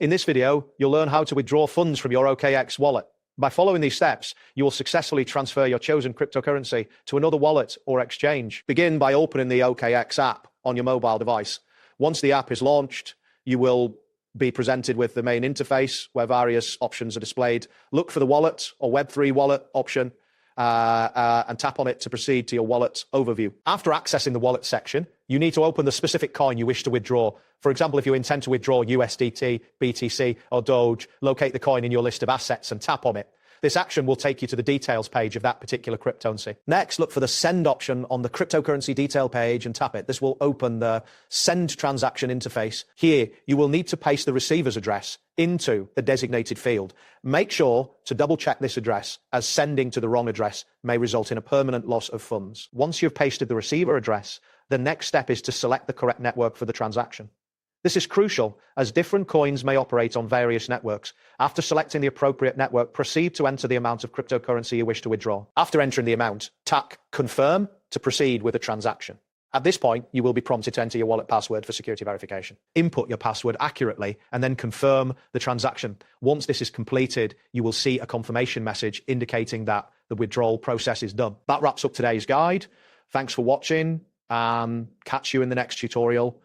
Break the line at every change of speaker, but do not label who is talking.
In this video, you'll learn how to withdraw funds from your OKX wallet. By following these steps, you will successfully transfer your chosen cryptocurrency to another wallet or exchange. Begin by opening the OKX app on your mobile device. Once the app is launched, you will be presented with the main interface where various options are displayed. Look for the wallet or Web3 wallet option and tap on it to proceed to your wallet overview. After accessing the wallet section, you need to open the specific coin you wish to withdraw. For example, if you intend to withdraw USDT, BTC, or Doge, locate the coin in your list of assets and tap on it. This action will take you to the details page of that particular cryptocurrency. Next, look for the send option on the cryptocurrency detail page and tap it. This will open the send transaction interface. Here, you will need to paste the receiver's address into the designated field. Make sure to double check this address, as sending to the wrong address may result in a permanent loss of funds. Once you've pasted the receiver address, the next step is to select the correct network for the transaction. This is crucial as different coins may operate on various networks. After selecting the appropriate network, proceed to enter the amount of cryptocurrency you wish to withdraw. After entering the amount, tap Confirm to proceed with the transaction. At this point, you will be prompted to enter your wallet password for security verification. Input your password accurately and then confirm the transaction. Once this is completed, you will see a confirmation message indicating that the withdrawal process is done. That wraps up today's guide. Thanks for watching. Catch you in the next tutorial.